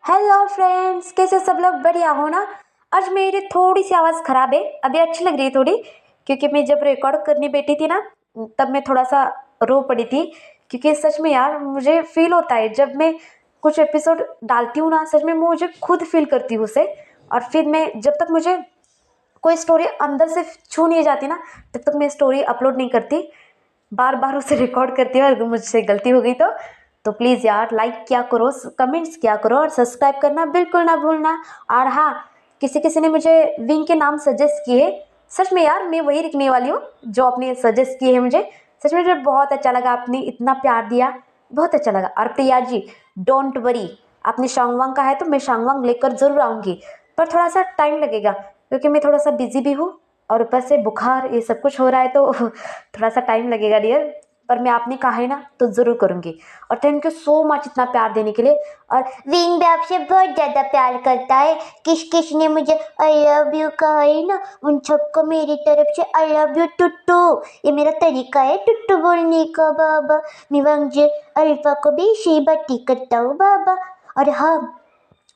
Hello friends, कैसे सब लोग? बढ़िया हो ना? आज मेरी थोड़ी सी आवाज़ ख़राब है, अभी अच्छी लग रही है थोड़ी, क्योंकि मैं जब रिकॉर्ड करने बैठी थी ना, तब मैं थोड़ा सा रो पड़ी थी। क्योंकि सच में यार मुझे फील होता है जब मैं कुछ एपिसोड डालती हूँ ना, सच में मुझे खुद फील करती हूँ उसे। और फिर मैं जब तक मुझे कोई स्टोरी अंदर से छू नहीं जाती ना, तब तक मैं स्टोरी अपलोड नहीं करती। बार बार उसे रिकॉर्ड करती हूँ, अगर मुझसे गलती हो गई तो प्लीज़ यार लाइक किया करो, कमेंट्स किया करो और सब्सक्राइब करना बिल्कुल ना भूलना। और हाँ, किसी किसी ने मुझे विंग के नाम सजेस्ट किए। सच में यार मैं वही लिखने वाली हूँ जो आपने सजेस्ट किए हैं मुझे। सच में मुझे बहुत अच्छा लगा, आपने इतना प्यार दिया, बहुत अच्छा लगा। और प्रिया जी, डोंट वरी, आपने शांगवांग का है तो मैं शांगवांग लेकर ज़रूर आऊँगी, पर थोड़ा सा टाइम लगेगा क्योंकि मैं थोड़ा सा बिजी भी हूँ और ऊपर से बुखार ये सब कुछ हो रहा है, तो थोड़ा सा टाइम लगेगा डियर। पर मैं आपने कहा है ना तो ज़रूर करूँगी। और थैंक यू सो मच इतना प्यार देने के लिए। और विंग भी आपसे बहुत ज़्यादा प्यार करता है। किस किस ने मुझे आई लव यू कहा है ना, उन सबको मेरी तरफ से आई लव यू टुट्टू। ये मेरा तरीका है टुट्टू बोलने का बाबा। मैं वंग अल्फा को भी इसी बाती करता हूँ बाबा। और हाँ,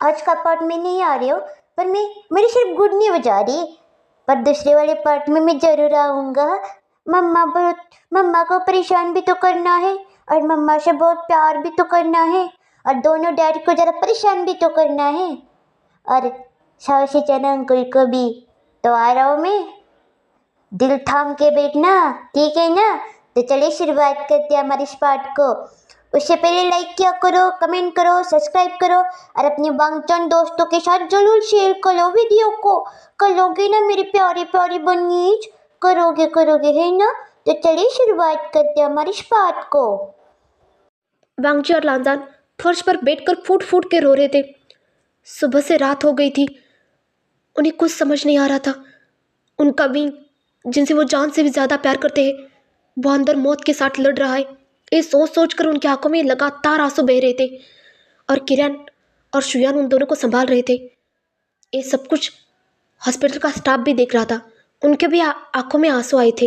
आज का पार्ट में नहीं आ रही हो, पर मैं मेरी सिर्फ गुड न्यूज आ रही, पर दूसरे वाले पार्ट में मैं जरूर आऊँगा। मम्मा को परेशान भी तो करना है और मम्मा से बहुत प्यार भी तो करना है, और दोनों डैड को ज़रा परेशान भी तो करना है, और साउसी चना अंकल को भी। तो आ रहा हूँ मैं, दिल थाम के बैठना, ठीक है ना? तो चलिए शुरुआत करते हैं हमारे इस पार्ट को। उससे पहले लाइक किया करो, कमेंट करो, सब्सक्राइब करो और अपने वांगचन दोस्तों के साथ जरूर शेयर करो वीडियो को। करोगे ना मेरी प्यारी प्यारी बनीज? करोगे करोगे है ना? तो चलिए शुरुआत करते हैं हमारे इस पार्ट को। वांगची और लांजान फर्श पर बैठकर फूट फूट के रो रहे थे। सुबह से रात हो गई थी, उन्हें कुछ समझ नहीं आ रहा था। उनका विंग, जिनसे वो जान से भी ज़्यादा प्यार करते हैं, वो अंदर मौत के साथ लड़ रहा है। ये सोच सोच कर उनकी आंखों में लगातार आंसू बह रहे थे। और किरण और शुयान उन दोनों को संभाल रहे थे। ये सब कुछ हॉस्पिटल का स्टाफ भी देख रहा था। उनके भी आंखों में आंसू आए थे।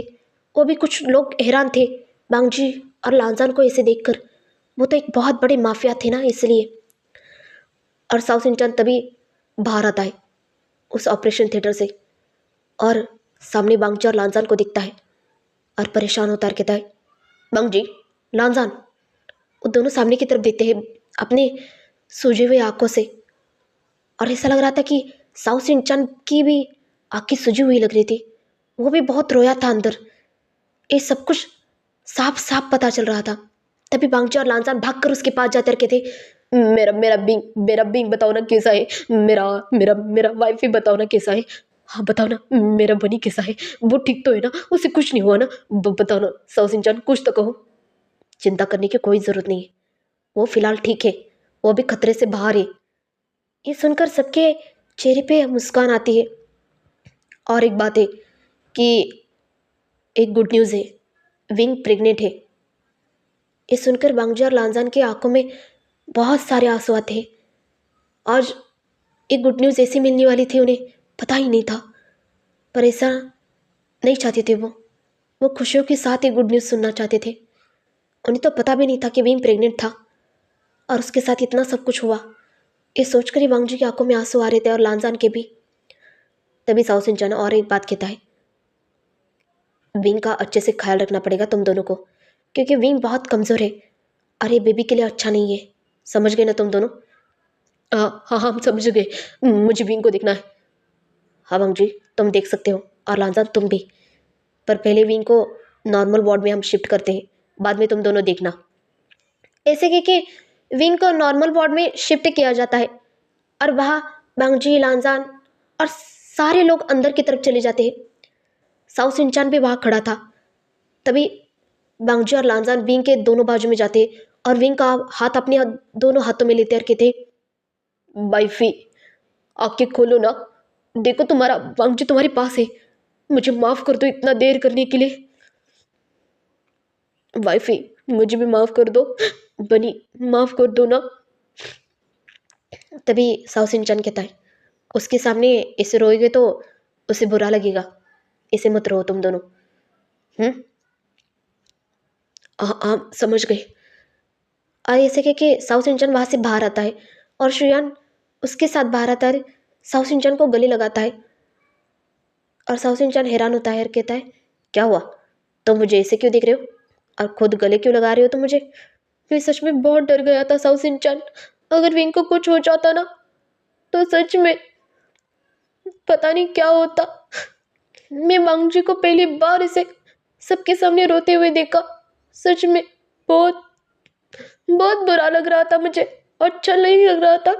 वो भी कुछ लोग हैरान थे बांगजी और लांजान को ऐसे देखकर। वो तो एक बहुत बड़े माफिया थे ना, इसलिए। और साउथ इंडियन तभी बाहर आता है उस ऑपरेशन थिएटर से, और सामने बांगजी और लांजान को दिखता है और परेशान होता है, कहता है, बांगजी, लांजान। वो दोनों सामने की तरफ देखते हैं अपने सूजे हुए आंखों से, और ऐसा लग रहा था कि साउथ इंडियन की भी आंखें सूजी हुई लग रही थी। वो भी बहुत रोया था अंदर। ये सब कुछ साफ साफ पता चल रहा था। तभी बांगची और लांजान भागकर उसके पास जाते रखे थे। मेरा बिंग बताओ ना कैसा है। मेरा मेरा मेरा वाइफ ही बताओ ना कैसा है। हाँ बताओ ना, मेरा बनी कैसा है? वो ठीक तो है ना? उसे कुछ नहीं हुआ ना? बताओ ना सौ कुछ तो कहो। चिंता करने की कोई ज़रूरत नहीं है, वो फिलहाल ठीक है, वो भी खतरे से बाहर है। ये सुनकर सबके चेहरे पे मुस्कान आती है। और एक बात है कि एक गुड न्यूज़ है, विंग प्रेग्नेंट है। ये सुनकर बांगजी और लांजान की आंखों में बहुत सारे आंसू आते हैं। आज एक गुड न्यूज़ ऐसी मिलने वाली थी, उन्हें पता ही नहीं था, पर ऐसा नहीं चाहते थे वो खुशियों के साथ ये गुड न्यूज़ सुनना चाहते थे। उन्हें तो पता भी नहीं था कि विंग प्रेग्नेंट था और उसके साथ इतना सब कुछ हुआ। ये सोचकर ही बांगजी की आंखों में आंसू आ रहे थे और लांजान के भी। तभी साउथ इंडियन और एक बात कहता है, विंग का अच्छे से ख्याल रखना पड़ेगा तुम दोनों को, क्योंकि विंग बहुत कमज़ोर है और ये बेबी के लिए अच्छा नहीं है। समझ गए ना तुम दोनों? हाँ हम समझ गए, मुझे विंग को देखना है। हाँ वांगजी, तुम देख सकते हो, और लांजान तुम भी। पर पहले विंग को नॉर्मल वार्ड में हम शिफ्ट करते हैं, बाद में तुम दोनों देखना। ऐसे कि विंग को नॉर्मल वार्ड में शिफ्ट किया जाता है और वहाँ बांगजी, लांजान और सारे लोग अंदर की तरफ चले जाते हैं। साउथ इंचान भी वहाँ खड़ा था। तभी बांगजी और लांजान विंग के दोनों बाजू में जाते और विंग का हाथ अपने दोनों हाथों में लेते और कहते, वाइफी आंखें खोलो ना, देखो तुम्हारा वांगजी तुम्हारे पास है। मुझे माफ कर दो इतना देर करने के लिए। वाइफी मुझे भी माफ कर दो, बनी माफ कर दो ना। तभी साउथ इंचान कहता है, उसके सामने ऐसे रोएगे तो उसे बुरा लगेगा, ऐसे मत रो तुम दोनों। हम्म, हाँ समझ गए। और ऐसे कह के साउथ इंडियन वहाँ से बाहर आता है और श्रेयान उसके साथ बाहर आता है, साहु सिंचन को गले लगाता है और साहु सिंचन हैरान होता है और कहता है, क्या हुआ, तुम मुझे ऐसे क्यों देख रहे हो और खुद गले क्यों लगा रहे हो तुम मुझे? मैं सच में बहुत डर गया था साहु सिंचन। अगर विंग को कुछ हो जाता ना तो सच में पता नहीं क्या होता। मैं मांग जी को पहली बार इसे सबके सामने रोते हुए देखा। सच में बहुत बहुत बुरा लग रहा था मुझे, अच्छा नहीं लग रहा था।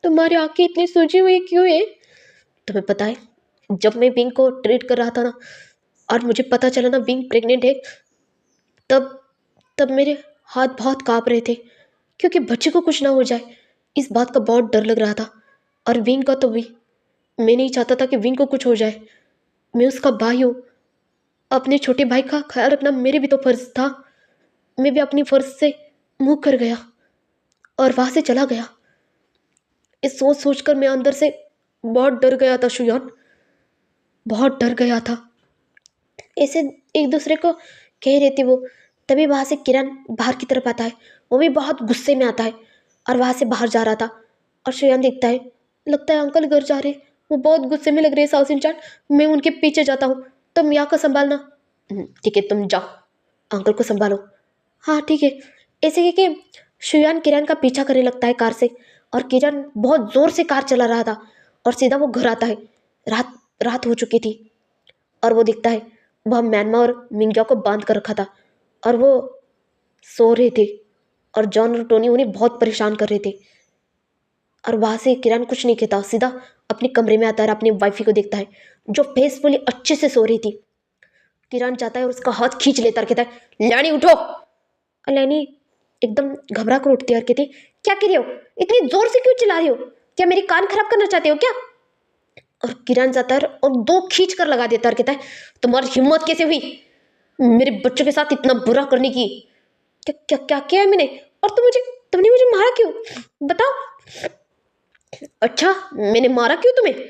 तुम्हारी आंखें इतनी सूजी हुई क्यों है? तुम्हें पता है, जब मैं विंग को ट्रीट कर रहा था ना और मुझे पता चला ना विंग प्रेग्नेंट है, तब तब मेरे हाथ बहुत कांप रहे थे क्योंकि बच्चे को कुछ ना हो जाए, इस बात का बहुत डर लग रहा था। और विंग का तो भी मैं नहीं चाहता था कि विंग को कुछ हो जाए। मैं उसका भाई हूँ, अपने छोटे भाई का ख्याल रखना मेरे भी तो फर्ज था। मैं भी अपनी फर्ज से मुंह कर गया और वहां से चला गया। इस सोच सोच कर मैं अंदर से बहुत डर गया था शुयान, बहुत डर गया था। ऐसे एक दूसरे को कह रहे थे वो, तभी वहां से किरण बाहर की तरफ आता है। वो भी बहुत गुस्से में आता है और वहां से बाहर जा रहा था। और शुयान देखता है, लगता है अंकल घर जा रहे, वो बहुत गुस्से में लग रहे हैं साउथ इंचार्ज। मैं उनके पीछे जाता हूँ, तुम यहाँ को संभालना। ठीक है, तुम जाओ, अंकल को संभालो। हाँ ठीक है। ऐसे कि शुयान किरण का पीछा करने लगता है कार से, और किरण बहुत जोर से कार चला रहा था और सीधा वो घर आता है। रात रात हो चुकी थी और वो दिखता है वह म्यांमार और मिंग्या को बांध कर रखा था और वो सो रहे थे और जॉन और टोनी उन्हें बहुत परेशान कर रहे थे। और वहां से किरण कुछ नहीं कहता, सीधा अपने कमरे में आता है और अपनी वाइफी को देखता है जो फेसफुली अच्छे से सो रही थी। किरण जाता है और उसका हाथ खींच लेता है, कहता है, लैनी उठो। और लैनी एकदम घबरा कर उठती है और कहती, क्या कर रहे हो, इतनी जोर से क्यों चिल्ला रही हो, क्या मेरी कान खराब करना चाहते हो क्या? और किरण जाता है और दो खींच कर लगा देता है और कहता है, तुम्हारी हिम्मत कैसे हुई मेरे बच्चों के साथ इतना बुरा करने की? क्या क्या क्या किया है मैंने? और तुमने मुझे मारा क्यों, बताओ। अच्छा, मैंने मारा क्यों तुम्हें?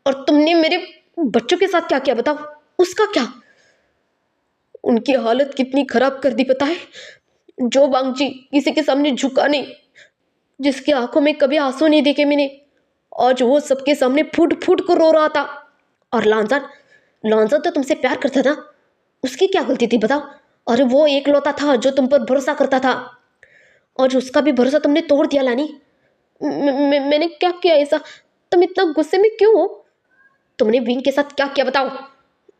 और तुमने मेरे बच्चों के साथ क्या किया बताओ, उसका क्या? उनकी हालत कितनी खराब कर दी पता है? जो बांगची किसी के सामने झुका नहीं, जिसकी आंखों में कभी आंसू नहीं देखे मैंने, आज वो सबके सामने फूट फूट कर रो रहा था। और लांजान, लांजान तो तुमसे प्यार करता था, उसकी क्या गलती थी बताओ? अरे वो एक लौता था जो तुम पर भरोसा करता था, और उसका भी भरोसा तुमने तोड़ दिया लानी। मैंने क्या किया ऐसा? तुम इतना गुस्से में क्यों हो? तुमने विंग के साथ क्या किया बताओ?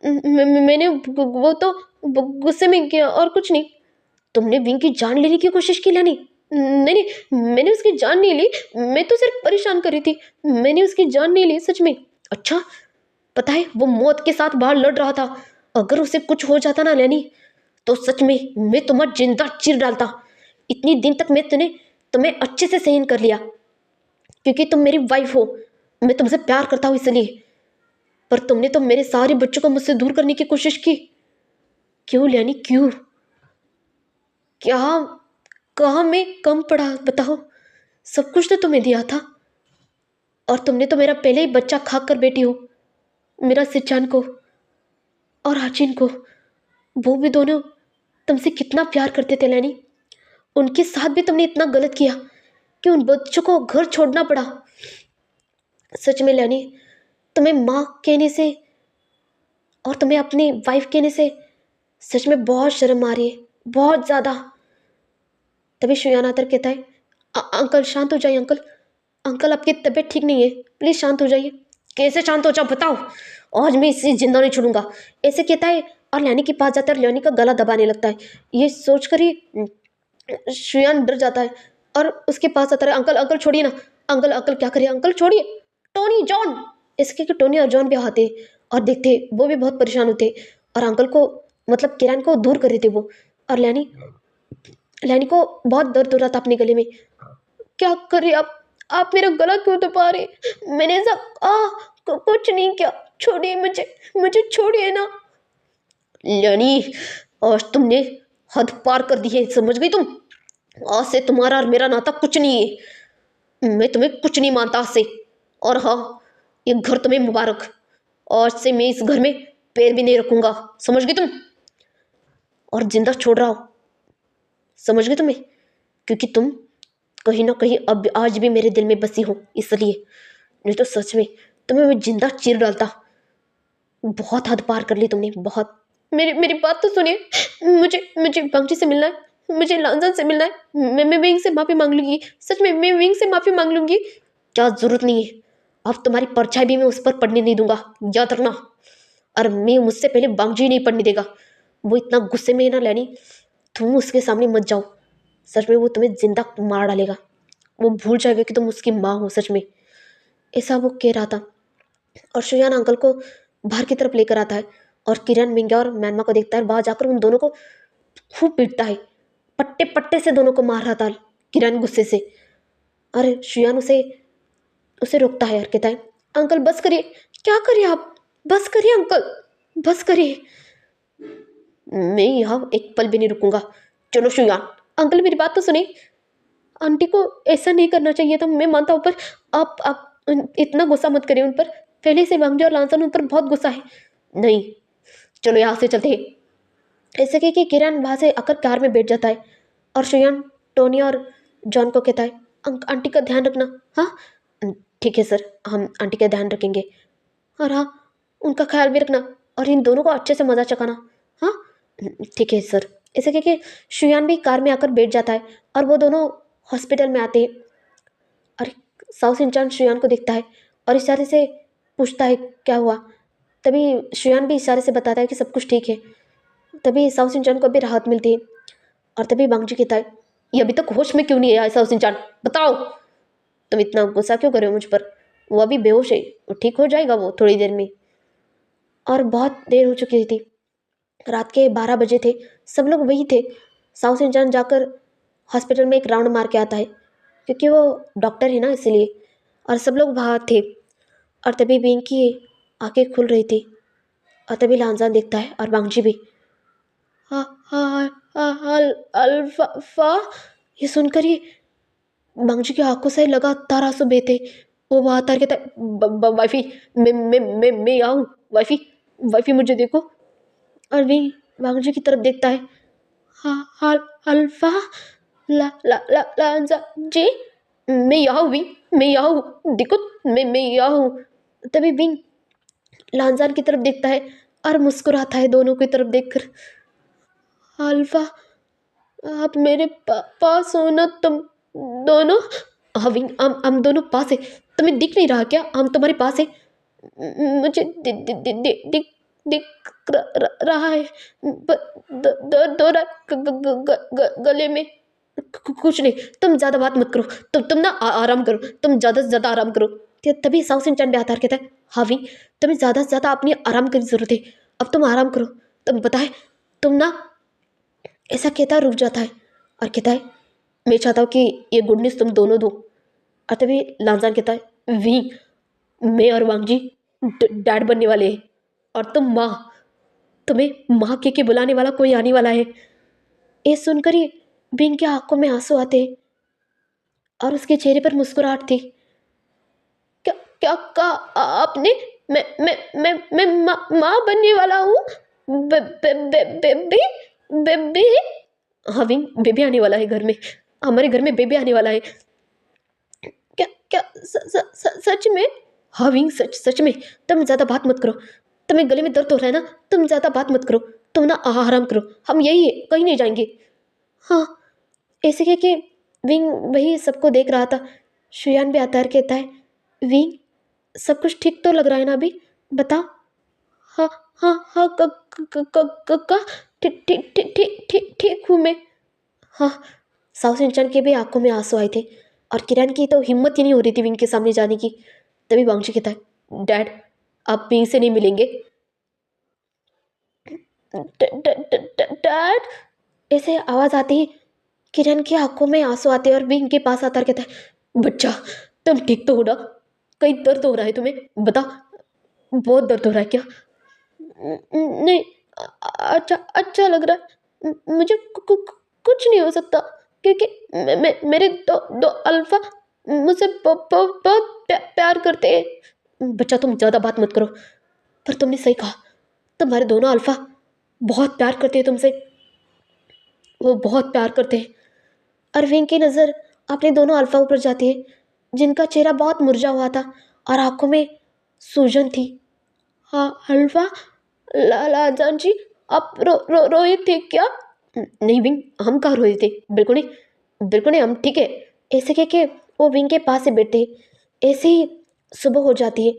मैंने वो तो गुस्से में किया और कुछ नहीं। तुमने विंग की जान लेने की कोशिश की लानी? नहीं नहीं, मैंने उसकी जान नहीं ली, मैं तो सिर्फ परेशान कर रही थी, मैंने उसकी जान नहीं ली सच में। अच्छा, पता है वो मौत के साथ बाहर लड़ रहा था, अगर उसे कुछ हो जाता ना लैनी, तो सच में मैं तुम्हें जिंदा चीर डालता। इतनी दिन तक मैं तुम्हें अच्छे से सहन कर लिया क्योंकि तुम मेरी वाइफ हो, मैं तुमसे प्यार करता हूँ इसलिए। पर तुमने तो मेरे सारे बच्चों को मुझसे दूर करने की कोशिश की। क्यों लैनी, क्यों? क्या कहाँ मैं कम पड़ा बताओ? सब कुछ तो तुम्हें दिया था, और तुमने तो मेरा पहले ही बच्चा खा कर बैठी हो, मेरा सिचान को और आचिन को। वो भी दोनों तुमसे कितना प्यार करते थे लैनी, उनके साथ भी तुमने इतना गलत किया कि उन बच्चों को घर छोड़ना पड़ा। सच में लैनी, तुम्हें माँ कहने से और तुम्हें अपनी वाइफ कहने से सच में बहुत शर्म आ रही है, बहुत ज़्यादा। तभी शुयान आकर कहता है, अंकल शांत हो जाइए अंकल, अंकल आपकी तबीयत ठीक नहीं है, प्लीज़ शांत हो जाइए। कैसे शांत हो जाओ बताओ, आज मैं इसे जिंदा नहीं छोड़ूंगा, ऐसे कहता है। और लैनी के पास जाता है और लैनी का गला दबाने लगता है। ये सोचकर ही शुयान डर जाता है और उसके पास आता है, अंकल अंकल छोड़िए ना, अंकल अंकल क्या करिए, अंकल छोड़िए। टोनी, जॉन, इसके कि टोनी और जॉन भी आते और देखते, वो भी बहुत परेशान होते और अंकल को मतलब किरण को दूर कर रहे थे वो। और लैनी लैनी को बहुत दर्द हो रहा था अपने गले में। क्या कर रहे आप मेरा गला क्यों दबा रहे? मैंने ऐसा कुछ नहीं किया, छोड़िए मुझे, मुझे छोड़िए ना। लैनी, आज तुमने हद पार कर दी है, समझ गई तुम? आज से तुम्हारा और मेरा नाता कुछ नहीं है, मैं तुम्हें कुछ नहीं मानता आज से। और हाँ, ये घर तुम्हें मुबारक, आज से मैं इस घर में पैर भी नहीं रखूंगा, समझ गई तुम? और जिंदा छोड़ रहा हूं, समझ गई तुम्हें? क्योंकि तुम कहीं ना कहीं अब आज भी मेरे दिल में बसी हो इसलिए, नहीं तो सच में तुम्हें मैं जिंदा चीर डालता। बहुत हद पार कर ली तुमने, बहुत। मेरी मेरी बात तो सुनिए। मुझे मुझे बंटी से मिलना है, मुझे लांजन से मिलना है। मैं विंग से माफ़ी मांग लूंगी, सच में मैं विंग से माफ़ी मांग लूंगी। क्या जरूरत नहीं है, अब तुम्हारी परछाई भी मैं उस पर पड़ने नहीं दूंगा, याद रखना। और मैं मुझसे पहले बांगजी नहीं पड़ने देगा। वो इतना गुस्से में है ना लैनी, तुम उसके सामने मत जाओ। सच में वो तुम्हें जिंदा मार डालेगा। वो भूल जाएगा कि तुम उसकी माँ हो सच में। ऐसा वो कह रहा था और शुयान अंकल को बाहर की तरफ लेकर आता है और किरण मिंगा और म्यांमा को देखता है। बाहर जाकर उन दोनों को खूब पीटता है, पट्टे पट्टे से दोनों को मार रहा था किरण गुस्से से। अरे शुयान उसे उसे रोकता है और कहता है, अंकल बस करिए। क्या करिए आप, बस करिए अंकल, बस करिए। मैं यहाँ एक पल भी नहीं रुकूंगा। चलो शुयान। अंकल मेरी बात तो सुनिए, आंटी को ऐसा नहीं करना चाहिए था, मैं मानता हूँ, पर आप इतना गुस्सा मत करिए उन पर। पहले से वांगजी और लांसन उन पर बहुत गुस्सा है। नहीं, चलो यहाँ से चलते हैं। ऐसे कह के किरण वहाँ से आकर कार में बैठ जाता है और शुयान टोनी और जॉन को कहता है, आंटी का ध्यान रखना। हाँ ठीक है सर, हम आंटी का ध्यान रखेंगे। और हाँ, उनका ख्याल भी रखना और इन दोनों को अच्छे से मजा चखाना। हाँ ठीक है सर। ऐसे कह के शुयान भी कार में आकर बैठ जाता है और वो दोनों हॉस्पिटल में आते हैं। और साउथ इंचान शुयान को देखता है और इशारे से पूछता है क्या हुआ। तभी शुयान भी इशारे से बताता है कि सब कुछ ठीक है। तभी साउथ इंचान को भी राहत मिलती है और तभी बांगजी कहता है, ये अभी तक होश में क्यों नहीं आया साउथ इंचान, बताओ। तुम इतना गुस्सा क्यों कर रहे हो मुझ पर? वो अभी बेहोश है, वो ठीक हो जाएगा वो थोड़ी देर में। और बहुत देर हो चुकी थी, रात के 12 बजे थे, सब लोग वही थे। साउथ इंचान जाकर हॉस्पिटल में एक राउंड मार के आता है क्योंकि वो डॉक्टर है ना इसीलिए। और सब लोग वहाँ थे और तभी बिंग की आंखें खुल रही थी और तभी लांजान देखता है और बांगजी भी। हाँ हाँ हाँ, अल्फा। ये सुनकर ही बांगजी की आंखों से लगातार आंसू बहते। वो वहाँ तार कहता है, वाइफी, मैं यहाँ हूँ वाइफी, वाइफी मुझे देखो। और भी बांगजी की तरफ देखता है। हाँ हाँ अल्फा, लांजा जी, मैं यहाँ हूँ विंग, मैं यहाँ हूँ, देखो मैं यहाँ हूँ। तभी विंग लांजान की तरफ देखता है और मुस्कुराता है दोनों की तरफ देखकर। अल्फा, आप मेरे पास हो ना तुम दोनों? हाँ विंग, हम दोनों पास है। तुम्हें दिख नहीं रहा क्या हम तुम्हारे पास है? मुझे दिख दिख रहा है, दर्द हो रहा है गले में। कुछ नहीं, तुम ज़्यादा बात मत करो, तुम ना आराम करो, तुम ज़्यादा से ज़्यादा आराम करो। तभी साउथ इंचान भी आता है, कहता है, हाँ विंग, तुम्हें ज़्यादा से ज़्यादा अपनी आराम की ज़रूरत है, अब तुम आराम करो। तुम बताए, तुम ना, ऐसा कहता रुक जाता है और कहता है, मैं चाहता हूँ कि ये गुड न्यूज़ तुम दोनों दो। और तभी लांजान कहता है, वी, मैं और वांगजी डैड बनने वाले हैं और तुम माँ, तुम्हें माँ के बुलाने वाला कोई आने वाला है। ये सुनकर ही बिंग की आंखों में आंसू आते और उसके चेहरे पर मुस्कुराहट थी। क्या क्या कहा आपने? मैं माँ बनने वाला हूँ? Baby, baby. हाँ विंग, बेबी आने वाला है घर में, हमारे घर में बेबी आने वाला है। क्या क्या सच में? हाँ विंग, सच सच में। तुम ज़्यादा बात मत करो, तुम्हें गले में दर्द हो रहा है ना, तुम ज़्यादा बात मत करो, तुम ना आराम करो, हम यही है, कहीं नहीं जाएंगे। हाँ, ऐसे कह के विंग वही सबको देख रहा था। शुयान भी आता है, कहता है, विंग सब कुछ ठीक तो लग रहा है ना अभी, बता। हाँ हाँ हाँ, क ठीक ठीक ठीक ठीक ठीक ठीक हूँ मैं। हाँ, साउथ इंचान के भी आंखों में आंसू आए थे और किरण की तो हिम्मत ही नहीं हो रही थी विंग के सामने जाने की। तभी वांगजी कहता है, डैड, आप विंग से नहीं मिलेंगे। डैड, ऐसे आवाज़ आती ही किरण की आंखों में आंसू आते और विंग के पास आता और कहता है, बच्चा तुम ठीक तो हो ना? कहीं दर्द हो रहा है तुम्हें, बता, बहुत दर्द हो रहा है क्या? नहीं, अच्छा अच्छा लग रहा है मुझे। कुछ नहीं हो सकता क्योंकि मेरे दो अल्फा मुझसे बहुत प्यार करते हैं। बच्चा तुम ज़्यादा बात मत करो, पर तुमने सही कहा, तुम्हारे दोनों अल्फा बहुत प्यार करते हैं तुमसे, वो बहुत प्यार करते हैं। और विंग की नज़र अपने दोनों अल्फा ऊपर जाती है, जिनका चेहरा बहुत मुरझा हुआ था और आंखों में सूजन थी। हाँ अल्फा, लाजान जी, आप रोए थे क्या? नहीं विंग, हम कहाँ रोए थे, बिल्कुल नहीं, बिल्कुल नहीं, हम ठीक है। ऐसे कह के वो विंग के पास से बैठते। ऐसे ही सुबह हो जाती है।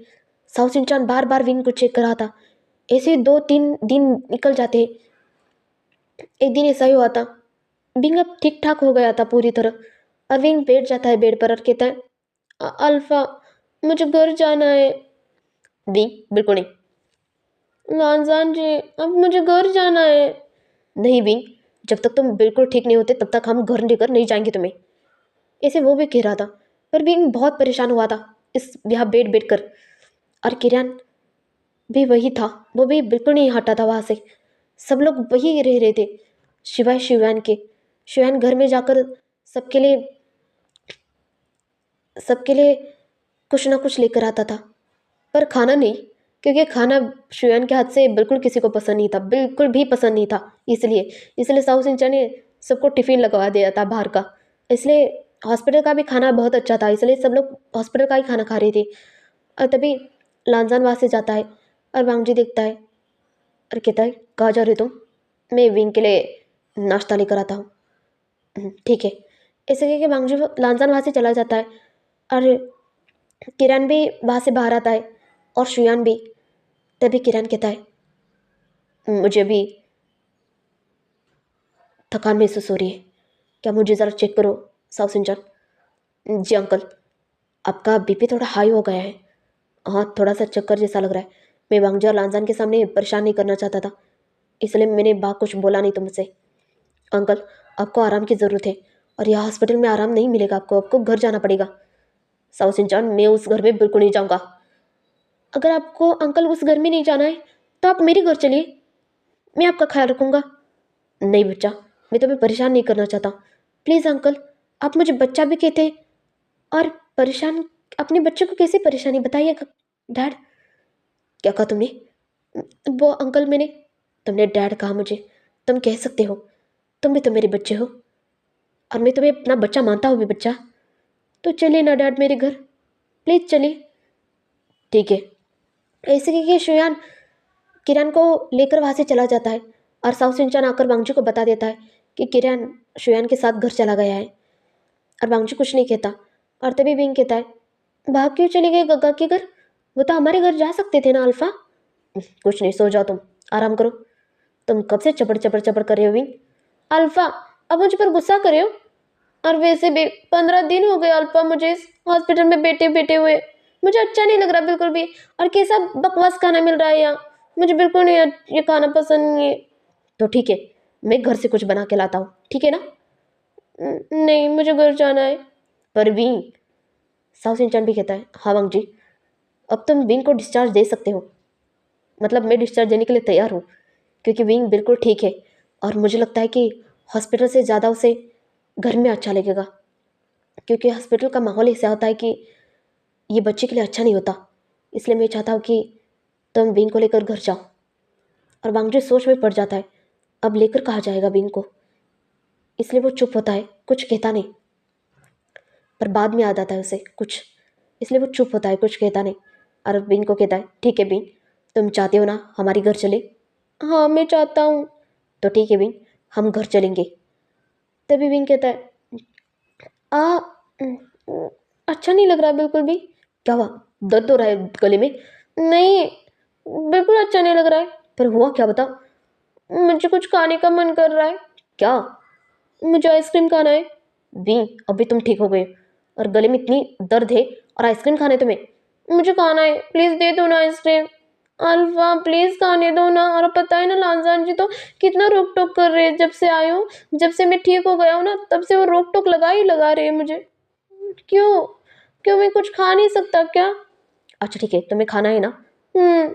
साउथ इंसान बार बार विंग को चेक कर रहा था। ऐसे 2-3 दिन निकल जाते। एक दिन ऐसा ही हुआ था, विंग अब ठीक ठाक हो गया था पूरी तरह। और विंग बैठ जाता है बेड पर और कहता है, अल्फा, मुझे घर जाना है। विंग, बिल्कुल नहीं। लाजान जी, अब मुझे घर जाना है। नहीं विंग, जब तक तुम बिल्कुल ठीक नहीं होते तब तक हम घर लेकर नहीं जाएंगे तुम्हें। ऐसे वो भी कह रहा था, पर विंग बहुत परेशान हुआ था इस यहाँ बैठ बैठ कर। और किरण भी वही था, वो भी बिल्कुल नहीं हटा था वहाँ से। सब लोग वही रह रहे थे सिवाय शिवान के। शिवान घर में जाकर सबके लिए सबके लिए कुछ ना कुछ लेकर आता था, पर खाना नहीं, क्योंकि खाना शिवान के हाथ से बिल्कुल किसी को पसंद नहीं था, बिल्कुल भी पसंद नहीं था। इसलिए इसलिए साउथ इंडिया ने सबको टिफ़िन लगवा दिया था बाहर का। इसलिए हॉस्पिटल का भी खाना बहुत अच्छा था, इसलिए सब लोग हॉस्पिटल का ही खाना खा रहे थे। और तभी लांजान वहाँ से जाता है और वांगजी देखता है और कहता है, कहाँ जा रहे तुम? मैं विंग के लिए नाश्ता लेकर आता हूँ। ठीक है। ऐसे कह के वांगजी लांजान वहाँ से चला जाता है और किरण भी वहाँ से बाहर आता है और शुयान भी। तभी किरण कहता है, मुझे अभी थकान महसूस हो रही है, क्या मुझे ज़रा चेक करो साउथ इंजन? जी अंकल, आपका बीपी थोड़ा हाई हो गया है। हाँ, थोड़ा सा चक्कर जैसा लग रहा है। मैं वांगजी और लांजान के सामने परेशान नहीं करना चाहता था, इसलिए मैंने कुछ बोला नहीं तुमसे। अंकल, आपको आराम की ज़रूरत है और यह हॉस्पिटल में आराम नहीं मिलेगा आपको, आपको घर जाना पड़ेगा। साउथ इंजन, मैं उस घर में बिल्कुल नहीं जाऊँगा। अगर आपको अंकल उस घर में नहीं जाना है तो आप मेरे घर चलिए, मैं आपका ख्याल रखूँगा। नहीं बच्चा, मैं तुम्हें परेशान नहीं करना चाहता। प्लीज़ अंकल, आप मुझे बच्चा भी कहते हैं और परेशान, अपने बच्चे को कैसे परेशानी बताइएगा। डैड, क्या कहा तुमने? वो अंकल, तुमने डैड कहा मुझे। तुम कह सकते हो, तुम भी तो मेरे बच्चे हो और मैं तुम्हें अपना बच्चा मानता हूँ भी बच्चा। तो चलिए ना डैड मेरे घर, प्लीज़ चलिए। ठीक है। ऐसे कह के शुयान किरण को लेकर वहाँ से चला जाता है और साउथ सिंचान आकर वांगजी को बता देता है कि किरण शुयान के साथ घर चला गया है। और वांगजी कुछ नहीं कहता। और तभी विंग कहता है, भाग क्यों चले गए गग्गा के घर? वो तो हमारे घर जा सकते थे ना अल्फा। कुछ नहीं, सो जाओ तुम, आराम करो। तुम कब से चपड़ चपड़ चपड़ कर रहे हो विंग? अल्फा, अब मुझ पर गुस्सा करे हो? और वैसे भी 15 दिन हो गए अल्फा मुझे इस हॉस्पिटल में बैठे बैठे हुए। मुझे अच्छा नहीं लग रहा बिल्कुल भी। और कैसा बकवास खाना मिल रहा है यहाँ, मुझे बिल्कुल नहीं ये खाना पसंद नहीं है। तो ठीक है, मैं घर से कुछ बना के लाता हूँ, ठीक है ना? नहीं, मुझे घर जाना है। पर विंग, साउथ इंडियन भी कहता है, हाँ वांग जी, अब तुम विंग को डिस्चार्ज दे सकते हो। मतलब मैं डिस्चार्ज देने के लिए तैयार हूँ, क्योंकि विंग बिल्कुल ठीक है और मुझे लगता है कि हॉस्पिटल से ज़्यादा उसे घर में अच्छा लगेगा, क्योंकि हॉस्पिटल का माहौल ऐसा होता है कि ये बच्चे के लिए अच्छा नहीं होता। इसलिए मैं चाहता हूँ कि तुम विंग को लेकर घर जाओ। और वांगजी सोच में पड़ जाता है, अब लेकर कहाँ जाएगा विंग को। इसलिए वो चुप होता है, कुछ कहता नहीं। पर बाद में याद आता है उसे कुछ, इसलिए वो चुप होता है, कुछ कहता नहीं। और विंग को कहता है, ठीक है विंग, तुम चाहते हो ना हमारी घर चले? हाँ, मैं चाहता हूँ। तो ठीक है विंग, हम घर चलेंगे। तभी विंग कहता है, आ अच्छा नहीं लग रहा बिल्कुल भी। क्या हुआ, दर्द हो रहा है गले में? नहीं, बिल्कुल अच्छा नहीं लग रहा है। पर हुआ क्या, बता। मुझे कुछ खाने का मन कर रहा है। क्या? मुझे आइसक्रीम खाना है। भी अभी तुम ठीक हो गए और गले में इतनी दर्द है और आइसक्रीम खाना है तुम्हें? मुझे खाना है, प्लीज दे दो ना आइसक्रीम। अल्फा, प्लीज खाने दो ना। और पता है ना, लांजान जी तो कितना रोक टोक कर रहे हैं जब से आई हूँ। जब से मैं ठीक हो गया हूँ ना, तब से वो रोक टोक लगा रहे हैं मुझे। क्यों? क्यों, मैं कुछ खा नहीं सकता क्या? अच्छा ठीक है, तुम्हें खाना है ना?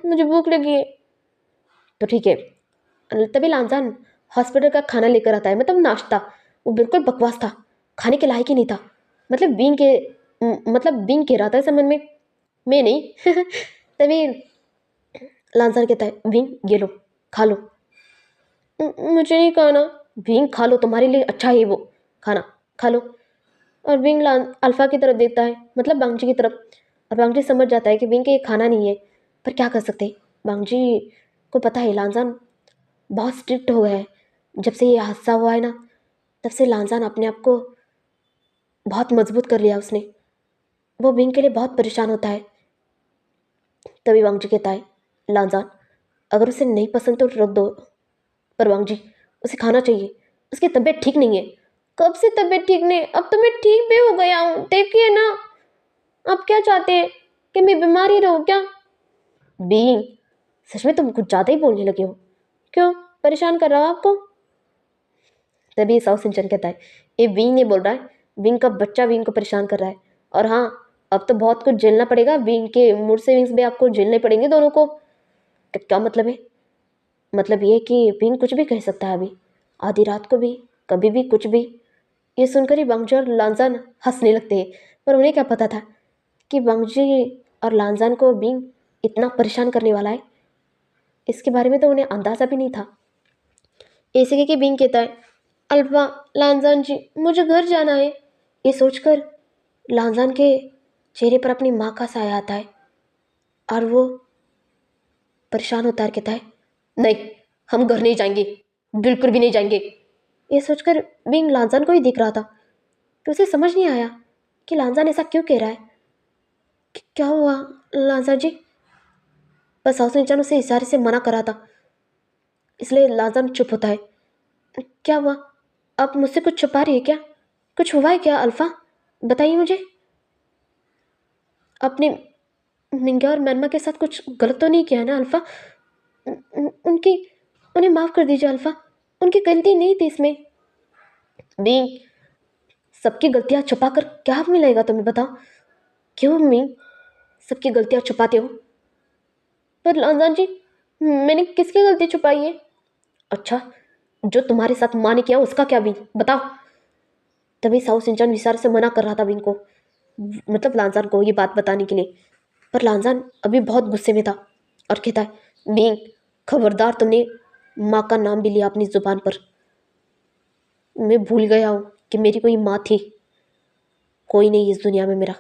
मुझे भूख लगी है। तो ठीक है। तभी लांजान हॉस्पिटल का खाना लेकर आता है, मतलब नाश्ता। वो बिल्कुल बकवास था, खाने के लायक ही नहीं था। मतलब बींग कह रहा था इस मन में, मैं नहीं। तभी लांजान कहता है, बींग ये लो, खा लो। मुझे नहीं खाना। बींग खा लो, तुम्हारे लिए अच्छा है वो खाना, खा लो। और विंग अल्फा की तरफ देखता है, मतलब बांगजी की तरफ। और बांगजी समझ जाता है कि विंग के ये खाना नहीं है, पर क्या कर सकते हैं। बांगजी को पता है लांजान बहुत स्ट्रिक्ट हो गया है। जब से ये हादसा हुआ है ना, तब से लांजान अपने आप को बहुत मजबूत कर लिया उसने। वो विंग के लिए बहुत परेशान होता है। तभी वांगजी कहता है, लांजान अगर उसे नहीं पसंद तो रख दो, पर वांगजी उसे खाना चाहिए, उसकी तबीयत ठीक नहीं है। कब से तबीयत ठीक नहीं? अब तो मैं ठीक भी हो गया हूँ, देखिए ना। आप क्या चाहते हैं कि मैं बीमार ही रहूँ क्या? बीइंग, सच में तुम कुछ ज़्यादा ही बोलने लगे हो। क्यों, परेशान कर रहा हो आपको? तभी साउथ सिंचन कहता है, ये विंग नहीं बोल रहा है, विंग का बच्चा विंग को परेशान कर रहा है। और हाँ, अब तो बहुत कुछ झेलना पड़ेगा, विंग के मूड स्विंग्स भी आपको झेलने पड़ेंगे दोनों को। क्या मतलब है? मतलब ये कि विंग कुछ भी कह सकता है अभी, आधी रात को भी, कभी भी, कुछ भी। ये सुनकर ही बांगजी और लांजान हंसने लगते हैं। पर उन्हें क्या पता था कि बांगजी और लांजान को विंग इतना परेशान करने वाला है। इसके बारे में तो उन्हें अंदाजा भी नहीं था। ऐसे कि बिंग कहता है, अल्फा, लांजान जी मुझे घर जाना है। ये सोचकर लांजान के चेहरे पर अपनी माँ का साया आता है और वो परेशान होता है, कहता है, नहीं, हम घर नहीं जाएंगे, बिल्कुल भी नहीं जाएंगे। ये सोचकर बिंग लांजान को ही देख रहा था कि उसे समझ नहीं आया कि लांजान ऐसा क्यों कह रहा है। क्या हुआ लांजान जी? बस हाउस उसे इशारे से मना करा था, इसलिए लांजान चुप होता है। क्या हुआ? आप मुझसे कुछ छुपा रही है क्या? कुछ हुआ है क्या अल्फा? बताइए मुझे। आपने मिंगा और मैनमा के साथ कुछ गलत तो नहीं किया है ना अल्फा? उनकी, उन्हें माफ़ कर दीजिए अल्फा, उनकी गलती नहीं थी इसमें। मी, सबकी गलतियाँ छुपा कर क्या मिलेगा तुम्हें, बताओ? क्यों मी सबकी गलतियाँ छुपाते हो? पर लांजान जी, मैंने किसकी गलती छुपाई है? अच्छा, जो तुम्हारे साथ माँ ने किया उसका क्या भी बताओ? तभी साउथ सिंचन विचार से मना कर रहा था विंग को, मतलब लांजान को, ये बात बताने के लिए। पर लांजान अभी बहुत गुस्से में था और कहता है, विंग, खबरदार, तुमने माँ का नाम भी लिया अपनी जुबान पर। मैं भूल गया हूँ कि मेरी कोई माँ थी। कोई नहीं इस दुनिया में मेरा,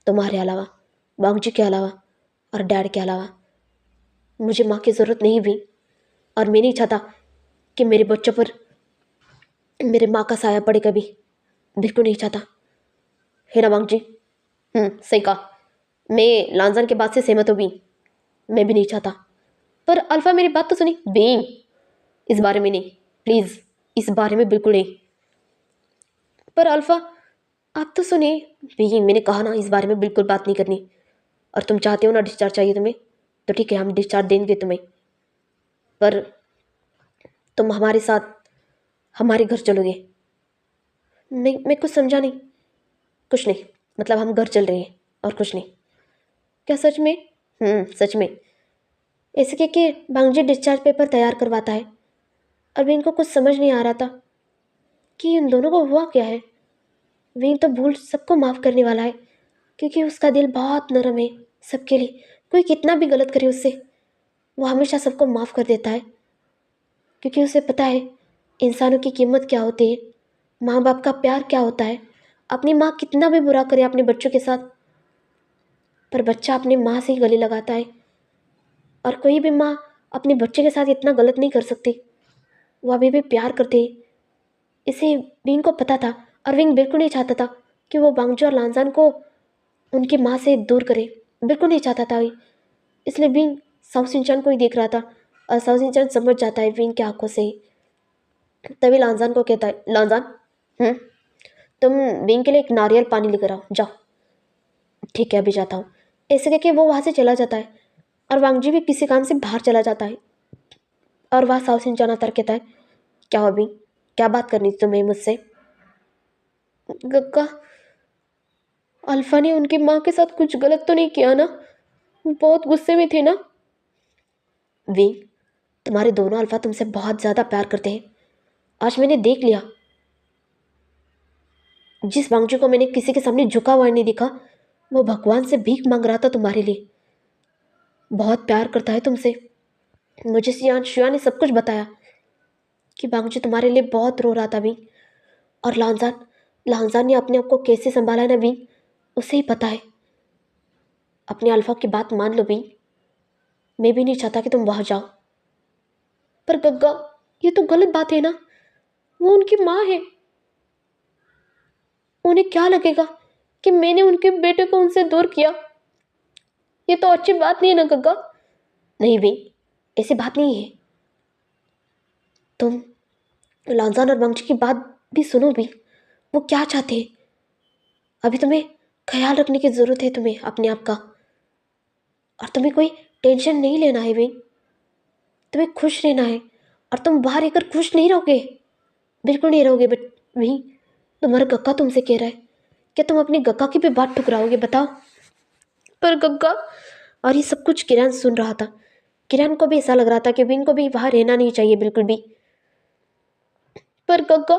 तुम्हारे अलावा, बांगजी के अलावा और डैड के अलावा। मुझे माँ की ज़रूरत नहीं भी, और मैं नहीं चाहता कि मेरे बच्चों पर मेरे माँ का साया पड़े कभी। बिल्कुल नहीं चाहता, है ना बांगजी? सही कहा। मैं लांजान के बात से सहमत हूँ भी, मैं भी नहीं चाहता। पर अल्फा, मेरी बात तो सुनी। बीइंग, इस बारे में नहीं, प्लीज़, इस बारे में बिल्कुल नहीं। पर अल्फा, आप तो सुनिए। बीइंग, मैंने कहा ना, इस बारे में बिल्कुल बात नहीं करनी। और तुम चाहते हो ना डिस्चार्ज चाहिए तुम्हें, तो ठीक है, हम डिस्चार्ज देंगे तुम्हें। पर तुम हमारे साथ हमारे घर चलोगे। मैं कुछ समझा नहीं। कुछ नहीं, मतलब हम घर चल रहे हैं और कुछ नहीं। क्या सच में? सच में। ऐसे कह के बांगजी डिस्चार्ज पेपर तैयार करवाता है। और विन को कुछ समझ नहीं आ रहा था कि इन दोनों को हुआ क्या है। विन तो भूल सबको माफ़ करने वाला है, क्योंकि उसका दिल बहुत नरम है सबके लिए। कोई कितना भी गलत करे उससे, वो हमेशा सबको माफ़ कर देता है, क्योंकि उसे पता है इंसानों की कीमत क्या होती है, माँ बाप का प्यार क्या होता है। अपनी माँ कितना भी बुरा करे अपने बच्चों के साथ, पर बच्चा अपनी माँ से ही गले लगाता है। और कोई भी माँ अपने बच्चे के साथ इतना गलत नहीं कर सकती, वो अभी भी प्यार करते हैं। इसे विंग को पता था, और विंग बिल्कुल नहीं चाहता था कि वो बांगजू और लांजान को उनकी माँ से दूर करे। बिल्कुल नहीं चाहता था वो। इसलिए विंग साउथ सिंचन को ही देख रहा था, और साउथ सिंचन समझ जाता है विंग की आंखों से ही। तभी लांजान को कहता है, लांजान, तुम विंग के लिए एक नारियल पानी लेकर आओ, जाओ। ठीक है, अभी जाता हूँ। ऐसे करके वो वहाँ से चला जाता है, और वांगजी भी किसी काम से बाहर चला जाता है। और वह साउथ सिंचन आता कहता है, क्या हो विंग, क्या बात करनी थी तुम्हें मुझसे? गक्का, अल्फा ने उनकी माँ के साथ कुछ गलत तो नहीं किया ना? वो बहुत गुस्से में थे ना? विंग, तुम्हारे दोनों अल्फा तुमसे बहुत ज़्यादा प्यार करते हैं। आज मैंने देख लिया, जिस वांगजू को मैंने किसी के सामने झुका हुआ नहीं देखा, वो भगवान से भीख मांग रहा था तुम्हारे लिए। बहुत प्यार करता है तुमसे। मुझे शिया ने सब कुछ बताया कि बांगजू तुम्हारे लिए बहुत रो रहा था विंग। और लांजान, लांजा ने अपने आप को कैसे संभाला ना विंग, उसे ही पता है। अपने अल्फा की बात मान लो विंग, मैं भी नहीं चाहता कि तुम वहां जाओ। पर गग्गा, ये तो गलत बात है ना, वो उनकी माँ है। उन्हें क्या लगेगा कि मैंने उनके बेटे को उनसे दूर किया? ये तो अच्छी बात नहीं है ना गग्गा। नहीं विंग, ऐसी बात नहीं है। तुम लांजान और वंश की बात भी सुनो भी, वो क्या चाहते हैं। अभी तुम्हें ख्याल रखने की जरूरत है, तुम्हें अपने आप का। और तुम्हें कोई टेंशन नहीं लेना है विंग, तुम्हें खुश रहना है। और तुम बाहर रहकर खुश नहीं रहोगे, बिल्कुल नहीं रहोगे। बट विंग, तुम्हारा गग्गा तुमसे कह रहा है, क्या तुम अपनी गग्गा की भी बात ठुकराओगे बताओ? पर गग्गा, और ये सब कुछ किरण सुन रहा था। किरण को भी ऐसा लग रहा था कि विंग को भी वहां रहना नहीं चाहिए बिल्कुल भी। पर गग्गा,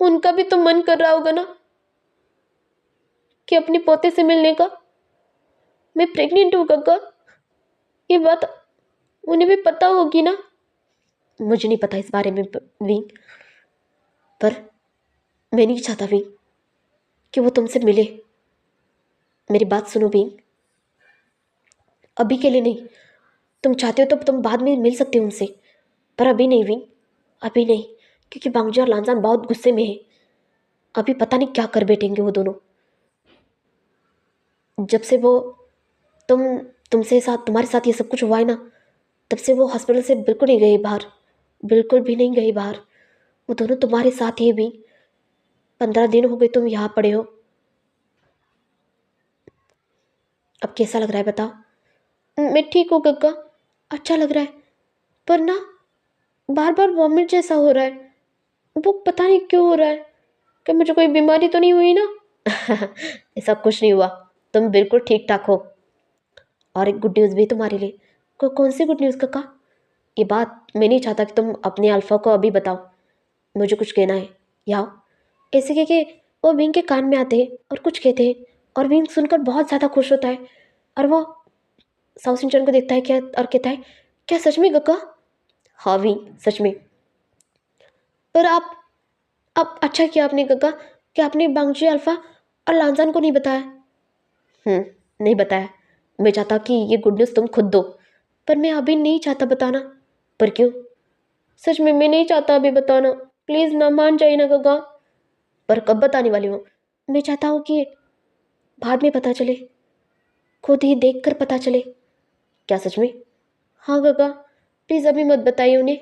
उनका भी तो मन कर रहा होगा ना कि अपने पोते से मिलने का। मैं प्रेग्नेंट हूँ गग्गा, ये बात उन्हें भी पता होगी ना। मुझे नहीं पता इस बारे में विंग, पर मैं नहीं चाहता विंग कि वो तुमसे मिले। मेरी बात सुनो विंग, अभी के लिए नहीं। तुम चाहते हो तो तुम बाद में मिल सकते हो उनसे, पर अभी नहीं विंग, अभी नहीं। क्योंकि बांगजी और लांजान बहुत गुस्से में है। अभी पता नहीं क्या कर बैठेंगे वो दोनों। जब से वो तुम तुमसे साथ तुम्हारे साथ ये सब कुछ हुआ है ना, तब से वो हॉस्पिटल से बिल्कुल नहीं गए बाहर, बिल्कुल भी नहीं गए बाहर। वो दोनों तुम्हारे साथ ही भी। 15 दिन हो गए तुम यहाँ पड़े हो। अब कैसा लग रहा है बताओ? मैं ठीक हूँ गग्गा, अच्छा लग रहा है। पर ना, बार बार वॉमिट जैसा हो रहा है। वो पता नहीं क्यों हो रहा है। कि मुझे कोई बीमारी तो नहीं हुई ना? ऐसा कुछ नहीं हुआ, तुम बिल्कुल ठीक ठाक हो। और एक गुड न्यूज़ भी तुम्हारे लिए। कौन सी गुड न्यूज़ काका? ये बात मैं नहीं चाहता कि तुम अपने अल्फा को अभी बताओ, मुझे कुछ कहना है। याओ, ऐसे कह के वो विंग के कान में आते हैं और कुछ कहते हैं, और विंग सुनकर बहुत ज़्यादा खुश होता है। और वो साउथ सिंचन को देखता है क्या, और कहता है, क्या सच में काका? हाँ विंग, सच में। पर आप अच्छा किया आपने काका कि आपने बांगजी अल्फा और लांजान को नहीं बताया। नहीं बताया। मैं चाहता कि ये गुड न्यूज़ तुम खुद दो, पर मैं अभी नहीं चाहता बताना। पर क्यों? सच में मैं नहीं चाहता अभी बताना। प्लीज़ ना मान जाइए ना गगा। पर कब बताने वाली हो? मैं चाहता हूँ कि बाद में पता चले, खुद ही देख कर पता चले। क्या सच में? हाँ गगा, प्लीज़ अभी मत बताइए उन्हें।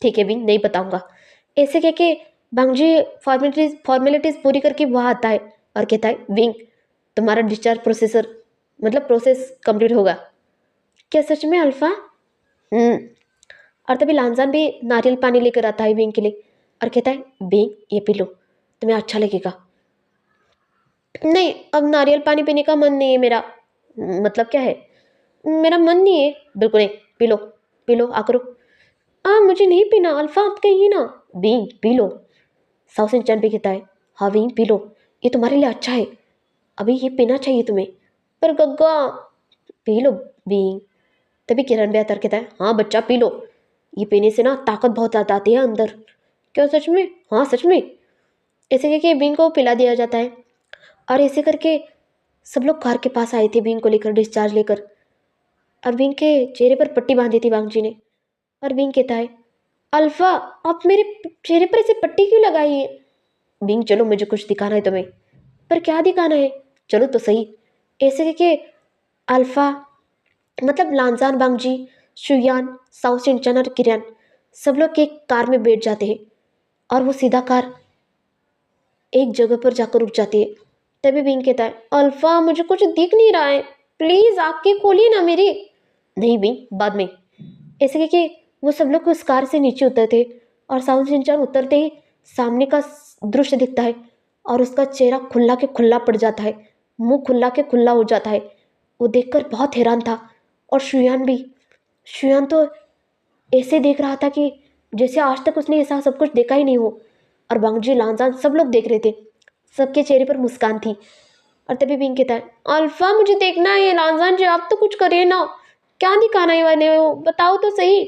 ठीक है विंग, नहीं बताऊंगा। ऐसे कह के बांगजी फॉर्मेलिटीज पूरी करके वहाँ आता है और कहता है, विंग, तुम्हारा डिस्चार्ज प्रोसेस कंप्लीट होगा। क्या सच में अल्फा? और तभी लांजान भी नारियल पानी लेकर आता है विंग के लिए और कहता है, विंग ये पी लो, तुम्हें अच्छा लगेगा। नहीं, अब नारियल पानी पीने का मन नहीं है मेरा। मतलब क्या है? मेरा मन नहीं है। बिल्कुल नहीं, पी लो, पी लो आकरो। मुझे नहीं पीना अल्फा, आप कहिए ना। Wing P low. South Incheon भी कहता है, हाँ विंग पी लो, ये तुम्हारे लिए अच्छा है, अभी ये पीना चाहिए तुम्हें। पर गग्गा, पी लो विंग। तभी किरण भी आता कहता है, हाँ बच्चा पी लो, ये पीने से ना ताकत बहुत ज़्यादा आती है अंदर। क्या सच में? हाँ सच में। ऐसे करके विंग को पिला दिया जाता है। और ऐसे करके सब लोग कार के पास आए थे विंग को लेकर, डिस्चार्ज लेकर। और विंग के चेहरे पर पट्टी बांधी थी वांग जी ने। और विंग कहता है, अल्फा, आप मेरे चेहरे पर ऐसे पट्टी क्यों लगाई है? विंग, चलो मुझे कुछ दिखाना है तुम्हें। पर क्या दिखाना है? चलो तो सही। ऐसे करके अल्फा, मतलब लांजान बांगजी, शुयान, साउ सिंचन और किरण सब लोग एक कार में बैठ जाते हैं। और वो सीधा कार एक जगह पर जाकर रुक जाती है। तभी विंग कहता है, अल्फा मुझे कुछ दिख नहीं रहा है, प्लीज आंखें खोलिए ना मेरी। नहीं विंग, बाद में। ऐसे करके वो सब लोग उस कार से नीचे उतरते, और साउंड सिंचन उतरते ही सामने का दृश्य दिखता है। और उसका चेहरा खुला के खुला पड़ जाता है, मुंह खुला के खुला हो जाता है। वो देखकर बहुत हैरान था। और शुयान भी। शुयान तो ऐसे देख रहा था कि जैसे आज तक उसने ऐसा सब कुछ देखा ही नहीं हो। और बांगजी, लांजान सब लोग देख रहे थे, सबके चेहरे पर मुस्कान थी। और तभी विंग कहता है, अल्फा मुझे देखना है। लांजान जी आप तो कुछ करिए ना, क्या दिखाना है वाले हो, बताओ तो सही।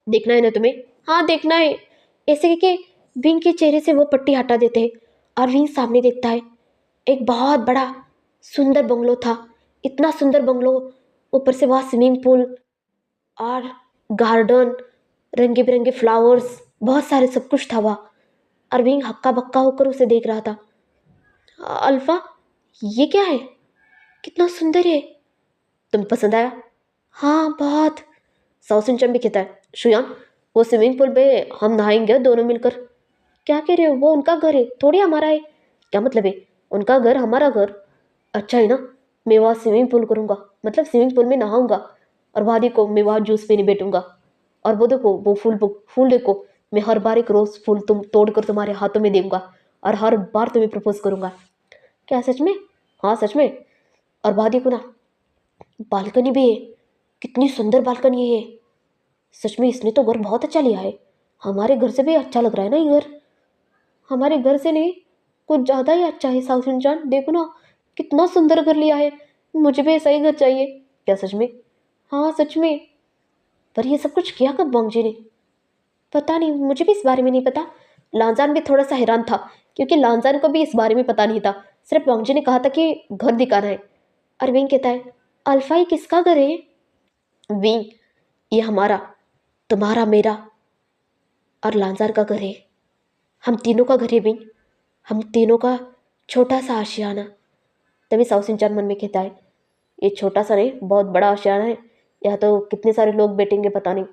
देखना है ना तुम्हें? हाँ देखना है। ऐसे करके विंग के चेहरे से वो पट्टी हटा देते हैं और विंग सामने देखता है। एक बहुत बड़ा सुंदर बंगलो था, इतना सुंदर बंगलो, ऊपर से वहाँ स्विमिंग पूल और गार्डन, रंगे बिरंगे फ्लावर्स, बहुत सारे सब कुछ था वहाँ। और विंग हक्का बक्का होकर उसे देख रहा था। अल्फा, ये क्या है? कितना सुंदर है। तुम्हें पसंद आया? हाँ, बहुत। साउसिन भी कहता है, शुयान, वो स्विमिंग पूल पे हम नहाएंगे दोनों मिलकर। क्या कह रहे हो? वो उनका घर है, थोड़ी हमारा है। क्या मतलब है? उनका घर हमारा घर। अच्छा है ना, मैं वहाँ स्विमिंग पूल करूँगा, मतलब स्विमिंग पूल में नहाऊंगा। और वहाँ देखो, मैं वहाँ जूस पीने बैठूंगा। और वो देखो, वो फूल देखो, मैं हर बार एक रोज फूल तुम तोड़कर तुम्हारे हाथों में दूंगा और हर बार तुम्हें प्रपोज करूंगा। क्या सच में? हाँ, सच में। और वहाँ देखो ना, बालकनी भी है, कितनी सुंदर बालकनी है। सच में इसने तो घर बहुत अच्छा लिया है। हमारे घर से भी अच्छा लग रहा है ना ये घर। हमारे घर से नहीं, कुछ ज़्यादा ही अच्छा है। साउथ इंडियन देखो ना, कितना सुंदर घर लिया है। मुझे भी ऐसा ही घर चाहिए। क्या सच में? हाँ, सच में। पर ये सब कुछ किया कब वांगजी ने? पता नहीं, मुझे भी इस बारे में नहीं पता। लांजान भी थोड़ा सा हैरान था, क्योंकि लांजान को भी इस बारे में पता नहीं था। सिर्फ वांगजी ने कहा था कि घर दिखाना है। अरविंद कहता है, अल्फा ये किसका घर है? विंग, ये हमारा, तुम्हारा, मेरा और लांजार का घर है। हम तीनों का घर है विंग, हम तीनों का छोटा सा आशियाना। तभी साउसिन मन में कहता है, ये छोटा सा नहीं, बहुत बड़ा आशियाना है। यहाँ तो कितने सारे लोग बैठेंगे पता नहीं।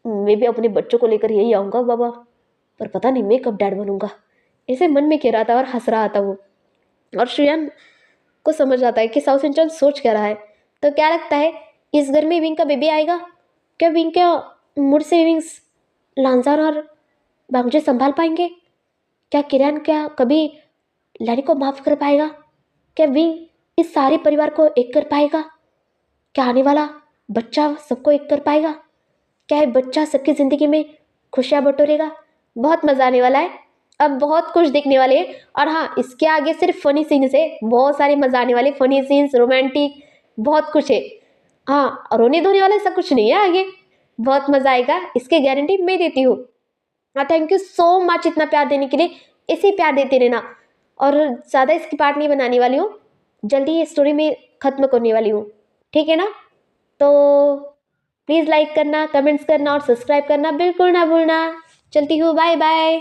मैं भी अपने बच्चों को लेकर यही आऊँगा बाबा, पर पता नहीं मैं कब डैड बनूंगा। ऐसे मन में कह रहा था और हंस रहा था वो। और श्रेयन को समझ आता है कि साउसिन सोच क्या रहा है। तो क्या लगता है, इस घर में विंग का बेबी आएगा क्या? विंग क्या मुड़ से विंग्स लांजार और बांगजे संभाल पाएंगे क्या? किरण क्या कभी लैरी को माफ कर पाएगा क्या? विंग इस सारे परिवार को एक कर पाएगा क्या? आने वाला बच्चा सबको एक कर पाएगा क्या? ये बच्चा सबकी जिंदगी में खुशियाँ बटोरेगा? बहुत मजा आने वाला है। अब बहुत कुछ देखने वाले हैं। और हाँ, इसके आगे सिर्फ फनी सीन्स है, बहुत सारे मजा आने वाले फनी सीन्स, रोमांटिक, बहुत कुछ है। हाँ, रोने धोने वाला ऐसा कुछ नहीं है आगे। बहुत मजा आएगा, इसकी गारंटी मैं देती हूँ। हाँ, थैंक यू सो मच इतना प्यार देने के लिए। ऐसे ही प्यार देते रहना। और ज़्यादा इसकी पार्ट नहीं बनाने वाली हूँ, जल्दी ये स्टोरी में ख़त्म करने वाली हूँ, ठीक है ना? तो प्लीज़ लाइक करना, कमेंट्स करना और सब्सक्राइब करना बिल्कुल ना भूलना। चलती हूँ, बाय बाय।